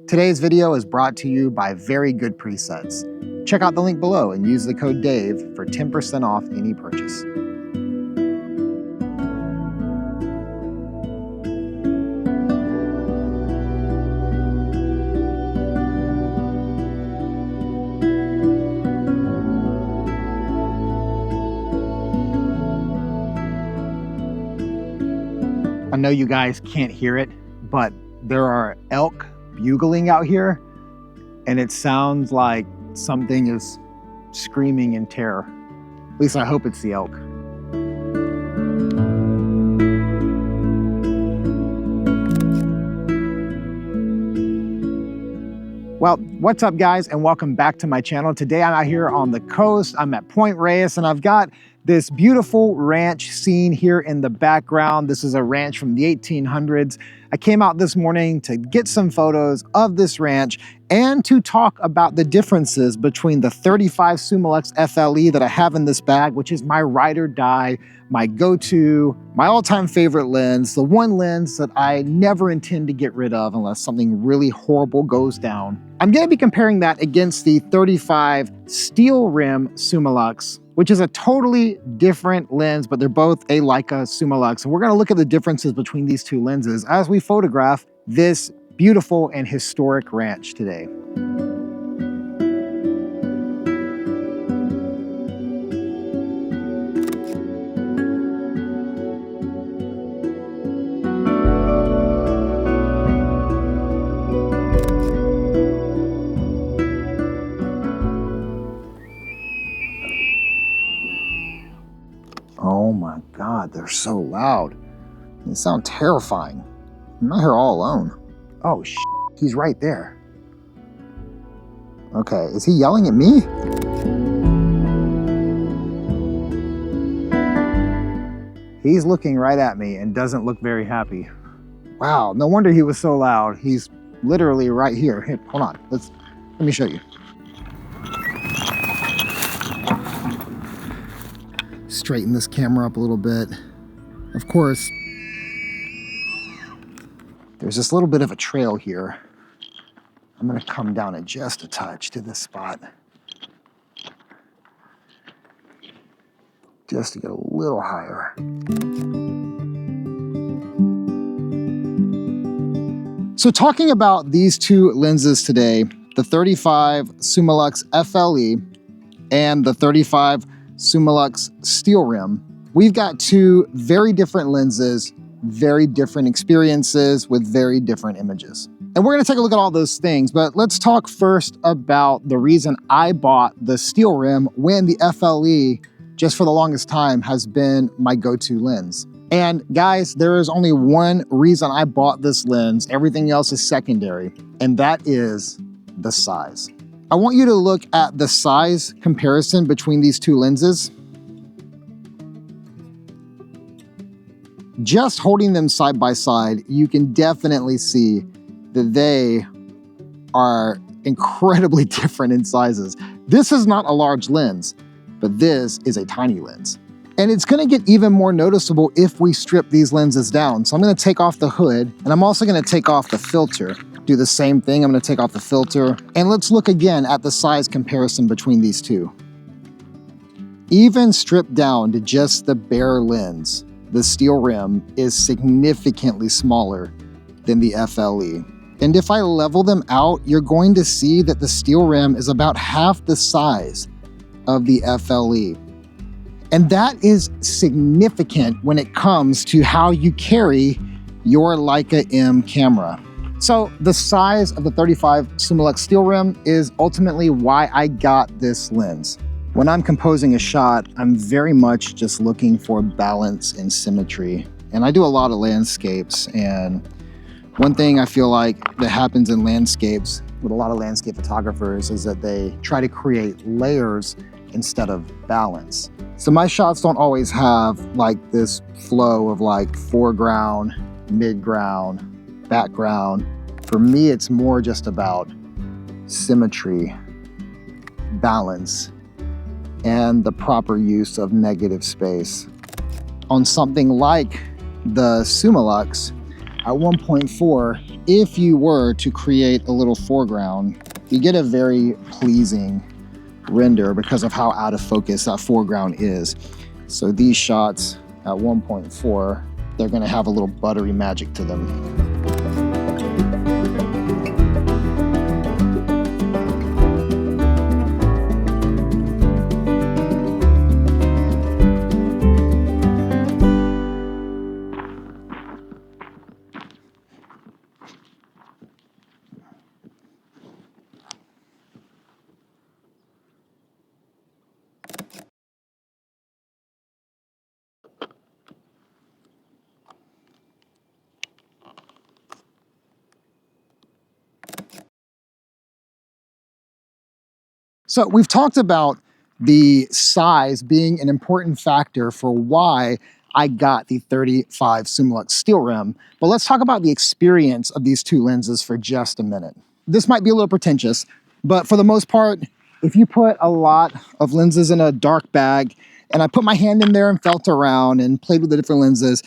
Today's video is brought to you by Very Good Presets. Check out the link below and use the code DAVE for 10% off any purchase. I know you guys can't hear it, but there are elk bugling out here, and it sounds like something is screaming in terror. At least I hope it's the elk. Well, what's up guys, and welcome back to my channel. Today I'm out here on the coast. I'm at Point Reyes, and I've got this beautiful ranch scene here in the background. This is a ranch from the 1800s. I came out this morning to get some photos of this ranch and to talk about the differences between the 35 Summilux FLE that I have in this bag, which is my ride or die, my go-to, my all-time favorite lens, the one lens that I never intend to get rid of unless something really horrible goes down. I'm gonna be comparing that against the 35 steel rim Summilux, which is a totally different lens, but they're both a Leica Summilux. And we're gonna look at the differences between these two lenses as we photograph this beautiful and historic ranch today. Oh my God, they're so loud. They sound terrifying. I'm not here all alone. Oh, he's right there. Okay, is he yelling at me? He's looking right at me and doesn't look very happy. Wow, no wonder he was so loud. He's literally right here. Here, hold on, let me show you. Straighten this camera up a little bit. Of course, there's this little bit of a trail here. I'm gonna come down it just a touch to this spot. Just to get a little higher. So talking about these two lenses today, the 35 Summilux FLE and the 35 Summilux steel rim, we've got two very different lenses, very different experiences with very different images. And we're gonna take a look at all those things, but let's talk first about the reason I bought the steel rim when the FLE, just for the longest time, has been my go-to lens. And guys, there is only one reason I bought this lens. Everything else is secondary, and that is the size. I want you to look at the size comparison between these two lenses. Just holding them side by side, you can definitely see that they are incredibly different in sizes. This is not a large lens, but this is a tiny lens. And it's gonna get even more noticeable if we strip these lenses down. So I'm gonna take off the hood, and I'm also gonna take off the filter. Do the same thing, I'm gonna take off the filter, and let's look again at the size comparison between these two. Even stripped down to just the bare lens, the steel rim is significantly smaller than the FLE. And if I level them out, you're going to see that the steel rim is about half the size of the FLE. And that is significant when it comes to how you carry your Leica M camera. So the size of the 35 Summilux steel rim is ultimately why I got this lens. When I'm composing a shot, I'm very much just looking for balance and symmetry. And I do a lot of landscapes, and one thing I feel like that happens in landscapes with a lot of landscape photographers is that they try to create layers instead of balance. So my shots don't always have like this flow of like foreground, midground, background. For me, it's more just about symmetry, balance, and the proper use of negative space. On something like the Summilux, at 1.4, if you were to create a little foreground, you get a very pleasing render because of how out of focus that foreground is. So these shots at 1.4, they're gonna have a little buttery magic to them. So we've talked about the size being an important factor for why I got the 35 Summilux steel rim, but let's talk about the experience of these two lenses for just a minute. This might be a little pretentious, but for the most part, if you put a lot of lenses in a dark bag and I put my hand in there and felt around and played with the different lenses,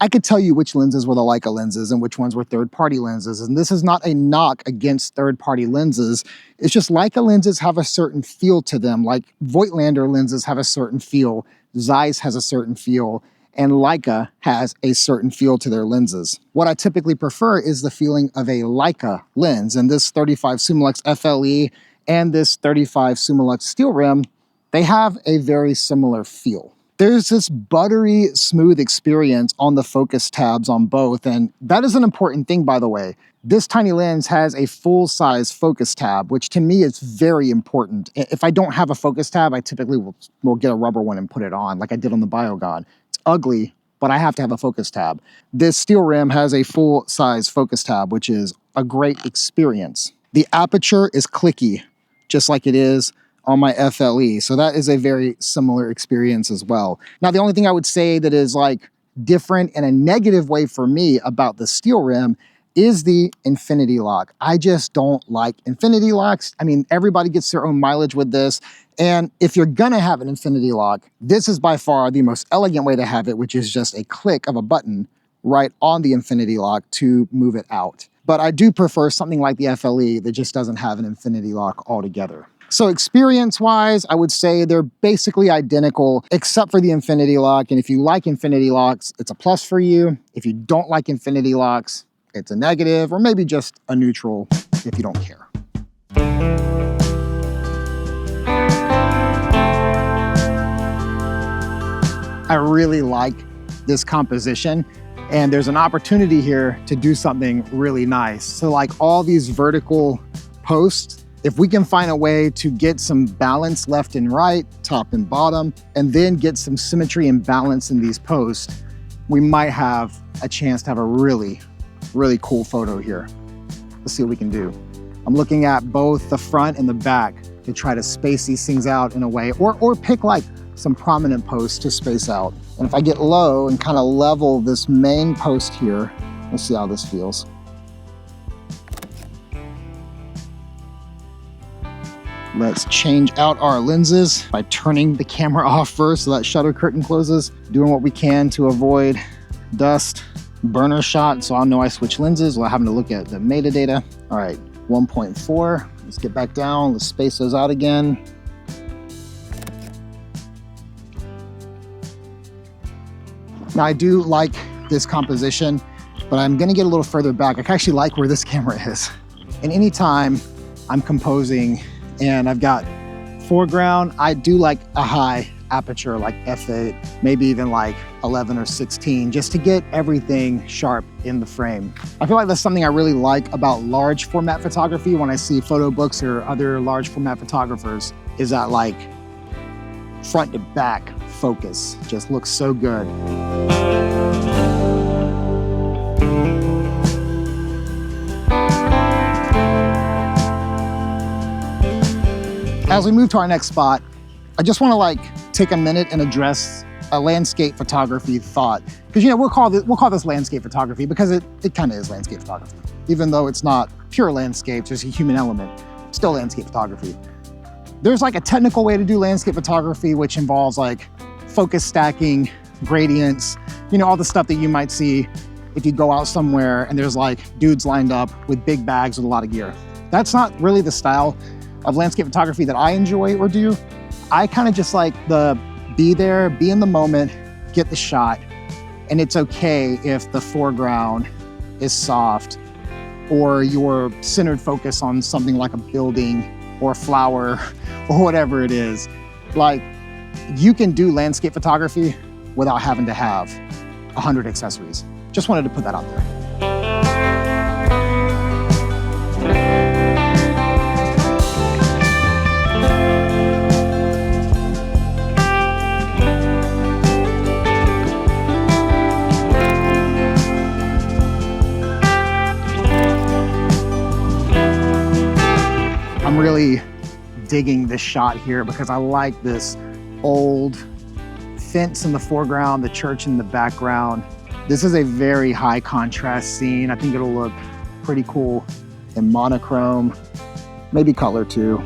I could tell you which lenses were the Leica lenses and which ones were third-party lenses. And this is not a knock against third-party lenses. It's just Leica lenses have a certain feel to them, like Voigtlander lenses have a certain feel, Zeiss has a certain feel, and Leica has a certain feel to their lenses. What I typically prefer is the feeling of a Leica lens, and this 35 Summilux FLE and this 35 Summilux steel rim, they have a very similar feel. There's this buttery smooth experience on the focus tabs on both, and that is an important thing, by the way. This tiny lens has a full-size focus tab, which to me is very important. If I don't have a focus tab, I typically will get a rubber one and put it on, like I did on the BioGod. It's ugly, but I have to have a focus tab. This steel rim has a full-size focus tab, which is a great experience. The aperture is clicky, just like it is on my FLE. So that is a very similar experience as well. Now, the only thing I would say that is like different in a negative way for me about the steel rim is the infinity lock. I just don't like infinity locks. I mean, everybody gets their own mileage with this. And if you're gonna have an infinity lock, this is by far the most elegant way to have it, which is just a click of a button right on the infinity lock to move it out. But I do prefer something like the FLE that just doesn't have an infinity lock altogether. So experience-wise, I would say they're basically identical, except for the infinity lock. And if you like infinity locks, it's a plus for you. If you don't like infinity locks, it's a negative, or maybe just a neutral if you don't care. I really like this composition, and there's an opportunity here to do something really nice. So like all these vertical posts, if we can find a way to get some balance left and right, top and bottom, and then get some symmetry and balance in these posts, we might have a chance to have a really, really cool photo here. Let's see what we can do. I'm looking at both the front and the back to try to space these things out in a way, or pick like some prominent posts to space out. And if I get low and kind of level this main post here, let's see how this feels. Let's change out our lenses by turning the camera off first so that shutter curtain closes, doing what we can to avoid dust, burner shot, so I'll know I switch lenses without having to look at the metadata. All right, 1.4, let's get back down, let's space those out again. Now I do like this composition, but I'm gonna get a little further back. I actually like where this camera is. And anytime I'm composing and I've got foreground, I do like a high aperture like f8, maybe even like 11 or 16, just to get everything sharp in the frame. I feel like that's something I really like about large format photography when I see photo books or other large format photographers, is that like front to back focus just looks so good. As we move to our next spot, I just want to like take a minute and address a landscape photography thought. Because, you know, we'll call this landscape photography because it kind of is landscape photography. Even though it's not pure landscape, there's a human element, still landscape photography. There's like a technical way to do landscape photography, which involves like focus stacking, gradients, you know, all the stuff that you might see if you go out somewhere and there's like dudes lined up with big bags with a lot of gear. That's not really the style of landscape photography that I enjoy or do. I kind of just like the be there, be in the moment, get the shot, and it's okay if the foreground is soft or your centered focus on something like a building or a flower or whatever it is. Like, you can do landscape photography without having to have 100 accessories. Just wanted to put that out there. I'm really digging this shot here because I like this old fence in the foreground, the church in the background. This is a very high contrast scene. I think it'll look pretty cool in monochrome, maybe color too.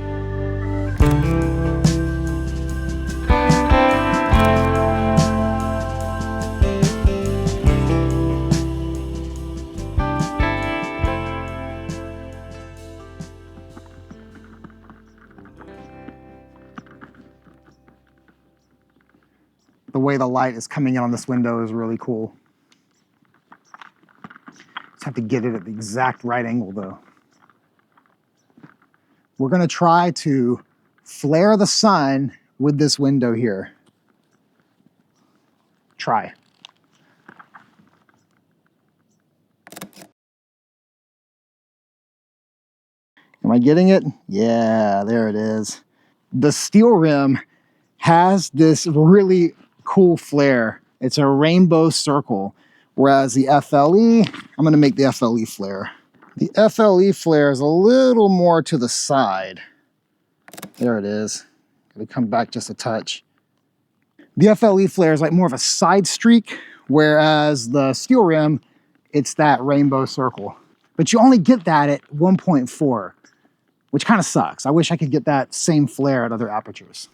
The way the light is coming in on this window is really cool. Just have to get it at the exact right angle though. We're gonna try to flare the sun with this window here. Try. Am I getting it? Yeah, there it is. The steel rim has this really cool flare. It's a rainbow circle, whereas the FLE, I'm gonna make the FLE flare. The FLE flare is a little more to the side. There it is. Gonna come back just a touch. The FLE flare is like more of a side streak, whereas the steel rim, it's that rainbow circle. But you only get that at 1.4, which kind of sucks. I wish I could get that same flare at other apertures.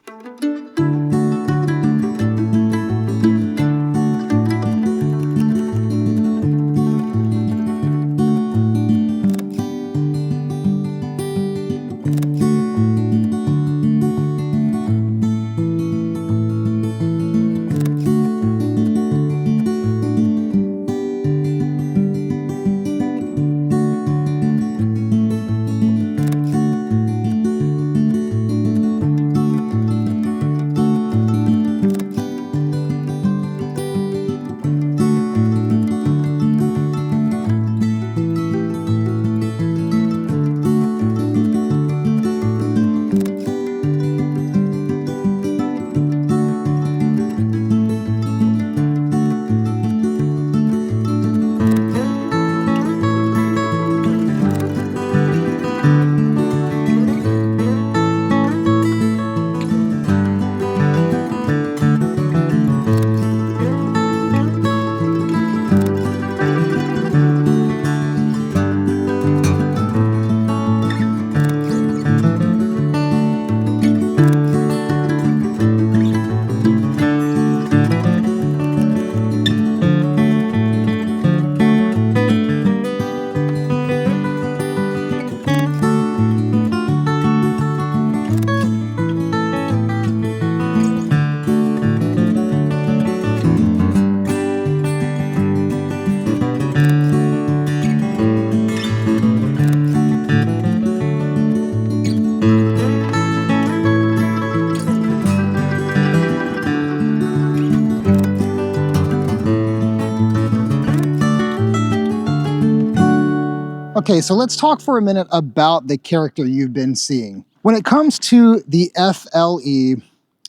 Okay, so let's talk for a minute about the character you've been seeing. When it comes to the FLE,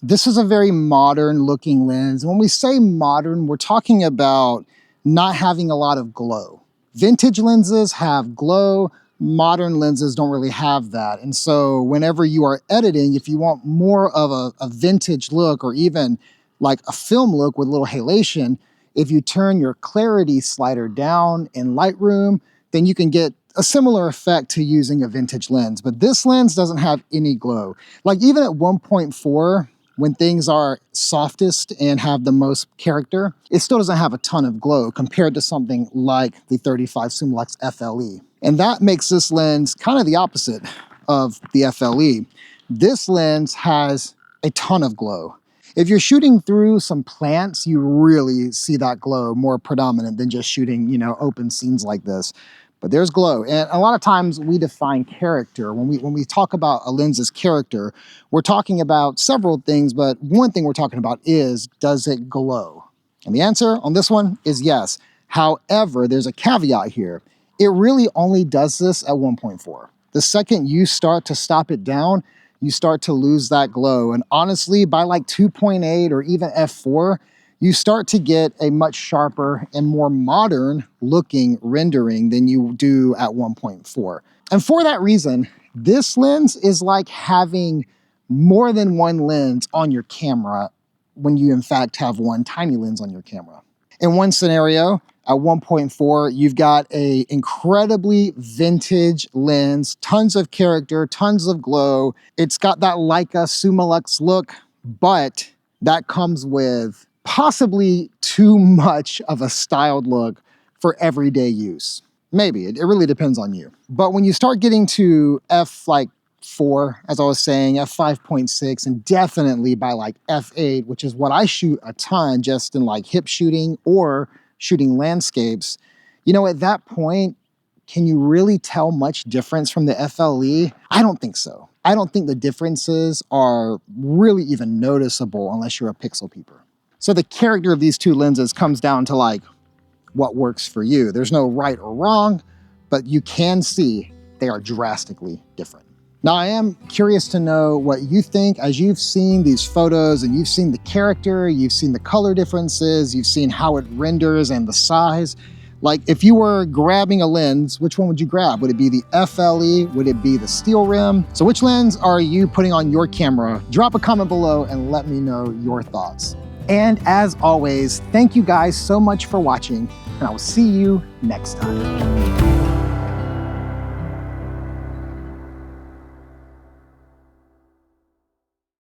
this is a very modern looking lens. When we say modern, we're talking about not having a lot of glow. Vintage lenses have glow, modern lenses don't really have that. And so whenever you are editing, if you want more of a vintage look or even like a film look with a little halation, if you turn your clarity slider down in Lightroom, then you can get a similar effect to using a vintage lens. But this lens doesn't have any glow. Like even at 1.4, when things are softest and have the most character, it still doesn't have a ton of glow compared to something like the 35 Summilux FLE. And that makes this lens kind of the opposite of the FLE. This lens has a ton of glow. If you're shooting through some plants, you really see that glow more predominant than just shooting, you know, open scenes like this. But there's glow. And a lot of times we define character. When we talk about a lens's character, we're talking about several things, but one thing we're talking about is, does it glow? And the answer on this one is yes. However, there's a caveat here. It really only does this at 1.4. The second you start to stop it down, you start to lose that glow. And honestly, by like 2.8 or even f4, you start to get a much sharper and more modern looking rendering than you do at 1.4. And for that reason, this lens is like having more than one lens on your camera when you in fact have one tiny lens on your camera. In one scenario, at 1.4, you've got a incredibly vintage lens, tons of character, tons of glow. It's got that Leica Summilux look, but that comes with possibly too much of a styled look for everyday use. Maybe, it really depends on you. But when you start getting to f4, as I was saying, f5.6, and definitely by like f8, which is what I shoot a ton just in like hip shooting or shooting landscapes, you know, at that point, can you really tell much difference from the FLE? I don't think so. I don't think the differences are really even noticeable unless you're a pixel peeper. So the character of these two lenses comes down to like what works for you. There's no right or wrong, but you can see they are drastically different. Now, I am curious to know what you think as you've seen these photos and you've seen the character, you've seen the color differences, you've seen how it renders and the size. Like, if you were grabbing a lens, which one would you grab? Would it be the FLE? Would it be the steel rim? So which lens are you putting on your camera? Drop a comment below and let me know your thoughts. And as always, thank you guys so much for watching, and I will see you next time.